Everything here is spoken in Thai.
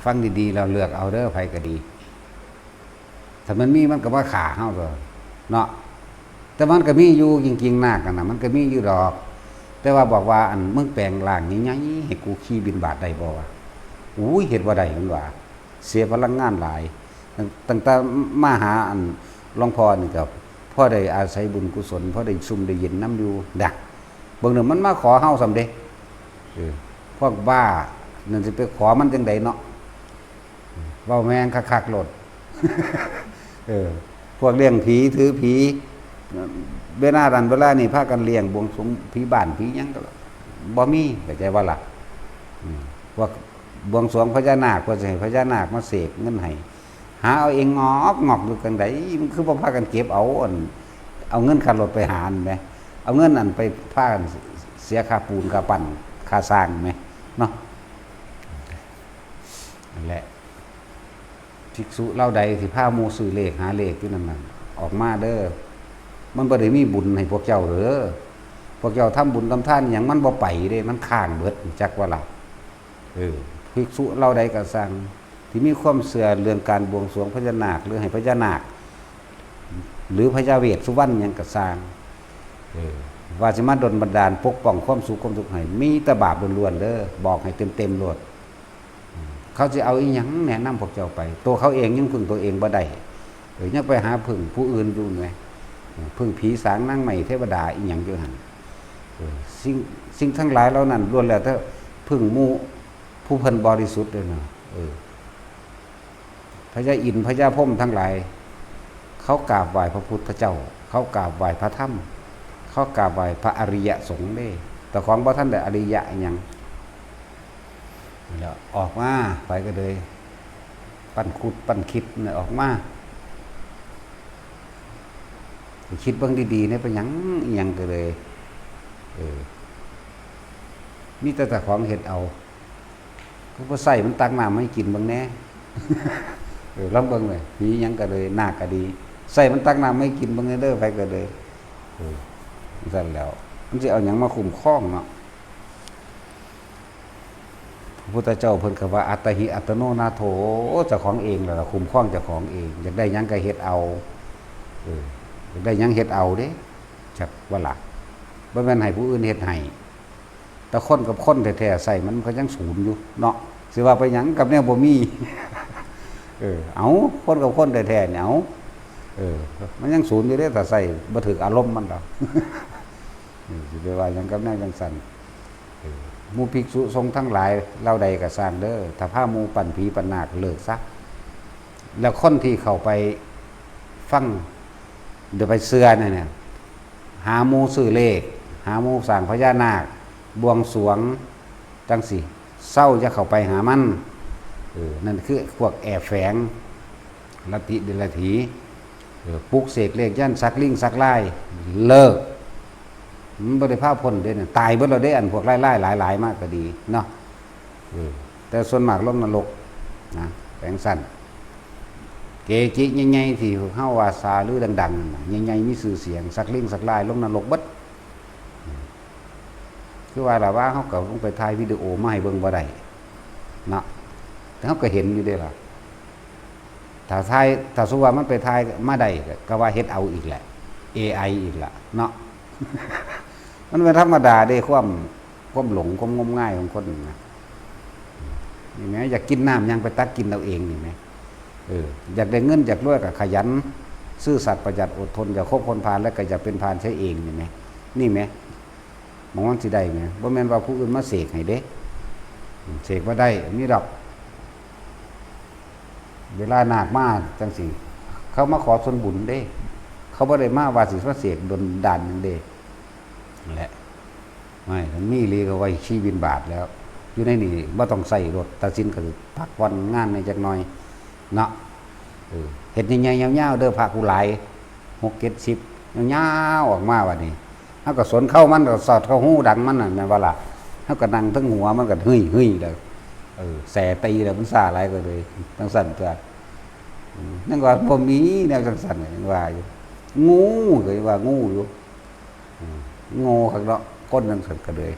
ฟังดีๆเราเลือกเอาเด้อไผก็ดีถ้ามันมีมันก็ว่าขาเฮาตัวเนาะแต่มันก็มีอยู่จริงๆนาคกันน่ะมันก็มีอยู่ดอกแต่ว่าบอกว่าอันมึงแปลงร่างใหญ่ๆให้กูขี่บินบาตได้บ่วะอุ้ยเฮ็ดบ่ได้มันว่าเสียพลังงานหลายตั้งแต่มาหาอันหลวงพ่อนี่ก็พ่อได้อาศัยบุญกุศลพ่อได้ซุ่มได้ยินน้ำอยู่ดักบางเดือนมันมาขอเฮาสำเร็จพวกบ้านั่นสิไปขอมันจังไดเนาะเว้าแม่งคักๆโลดพวกเลี้ยงผีถือผีเวลานี่พากันเลี้ยงบวงสรวงผีบ้านผีหยังก็บ่มีเข้าใจว่าล่ะพวกบวงสรวงพญานาคเพื่อจะให้พญานาคมาเสกเงินให้หาเอาเองงอกอยู่จังไดมันคือบ่พากันเก็บเอาเงินค่ารถไปหาอันแหมเอาเงินอันไปพากันเสียค่าปูนค่าปั้นค่าสร้างแหมเนาะนั่นแหละภิกษุเล่าใดสิพาหมู่ซื้อเลขหาเลขอยู่นั่นน่ะออกมาเด้อมันบ่ได้มีบุญให้พวกเจ้าเด้อพวกเจ้าทำบุญทำทานหยังมันบ่ไปเด้มันค้างเบิดจักว่าล่ะภิกษุเล่าใดก็สั่งที่มีความเชื่อเรื่องการบวงสรวงพญานาคหรือให้พญานาคหรือพญาเวทสุวรรณหยังก็สร้างว่าสิมาดลบันดาลปกป้องความสุขความทุกข์ให้มีแต่บาปล้วนๆเด้อบอกให้เต็มๆโลดเขาสิเอาอีหยังแนะนำพวกเจ้าไปตัวเขาเองยังพึ่งตัวเองบ่ได้ยังไปหาพึ่งผู้อื่นอยู่ไงพึ่งผีสางนางใหม่เทวดาอีหยังอยู่หั่นสิ่งทั้งหลายเหล่านั้นล้วนแล้วถ้าพึ่งหมู่ผู้เพิ่นบริสุทธิ์เด้อเนาะพญาอินทร์พญาพรหมทั้งหลายเขากราบไหว้พระพุทธเจ้าเขากราบไหว้พระธรรมเขากราบไหว้พระอริยสงฆ์เด้แต่ของบ่ท่านได้อริยะอีหยังแล้วออกมาไปก็เลยปั้นคุดปั้นคิดเนี่ยออกมาคิดเบิ่งดีๆเนี่ยเป็นหยังอีหยังก็เลยมีแต่ของเฮ็ดเอาก็บ่ใส่มันตักน้ำให้กินเบิ่งแน่ลองเบิ่งเลยมีหยังก็เลยนาคก็ดีใส่มันตักน้ำให้กินเบิ่งเด้อไปก็เลยสั่นแล้วมันสิเอาหยังมาคุ้มครองเนาะพระพุทธเจ้าเพิ่นก็ว่าอัตตหิอัตโนนาโถเจ้าของเองล่ะคุ้มครองเจ้าของเองอยากได้หยังก็เฮ็ดเอาอยากได้หยังเฮ็ดเอาเด้จักว่าล่ะบ่แม่นให้ผู้อื่นเฮ็ดให้แต่คนกับคนแท้ๆใส่มันก็ยังศูนย์อยู่เนาะสิว่าไปหยังกับแนวบ่มีเอาคนกับคนแท้ๆเนี่ยเอามันยังศูนย์อยู่เด้ถ้าใส่บ่ถึกอารมณ์มันดอกสิไปว่าหยังกับแนวจังซั่นหมู่ภิกษุสงฆ์ทั้งหลายเล่าใดก็สร้างเด้อถ้าพาหมู่ปั่นผีปั่นนาคเลิกซะแล้วคนที่เข้าไปฟังเดี๋ยวไปเชื่อเนี่ยหาหมู่ซื้อเลขหาหมู่สร้างพญานาคบวงสรวงจังสิเศร้าจะเข้าไปหามันนั่นคือพวกแอบแฝงลัทธิเดรัจฉีปลุกเสกเลขยันสักลิงสักไล่เลิกมันบ่ได้พาพ้นเด้เนี่ยตายเบิดเราได้อันพวกไล่หลายมากก็ดีเนาะแต่ส่วนมากลงนรกนะแฝงสั้นเกจิใหญ่ๆที่เฮาว่าซาหรือดังๆใหญ่ๆมีชื่อเสียงสักลิงสักไล่ลงนรกเบิดคือว่าล่ะว่าเฮาก็ลงไปถ่ายวิดีโอมาให้เบิ่งบ่ได้เนาะแต่เฮาก็เห็นอยู่เด้ล่ะถ้าสมมุติว่ามันไปถ่ายมาได้ก็ว่าเฮ็ดเอาอีกแหละ AI อีกล่ะเนาะ มันเป็นธรรมดาเด้ความหลงความงมง่ายของคนนะนี่แม้อยากกินน้ำยังไปตักกินเอาเองนี่แม้อยากได้เงินอยากรวยก็ขยันซื่อสัตย์ประหยัดอดทนอย่าคบคนพาลแล้วก็อย่าเป็นพาลใช้เองนี่แม้นี่แม้มองว่าสิได้แม้บ่แม่นว่าผู้อื่นมาเสกให้เด้เสกบ่ได้มีดอกเวลานาคมาจังสิเขามาขอส่วนบุญเด้เขาบ่ได้มาว่าสิมาเสกดลดานจังเด้แหละไม่ทั้งมีลีก็ไว้ชี้บินบาทแล้วอยู่ในนี่บ่ต้องใส่รถตัดสินก็พักวันงานในจักหน่อยเนาะเฮ็ดใหญ่ๆยาวๆเด้อพระผู้หลาย6 7 10ยาวๆออกมาบัดนี้เฮาก็สนเข้ามันก็สอดเข้าหูดังมันน่ะแม่นบ่ล่ะเฮาก็นั่งทั้งหัวมันก็เฮ้ยๆแล้วแสตีแล้วมันซ่าหลายก็เลยจังซั่นตัวนั่นว่าบ่มีแนวจังซั่นยังว่าอยู่งูก็ว่างูอยู่โง่ข้างนอกก้นนั่นสันก็เลย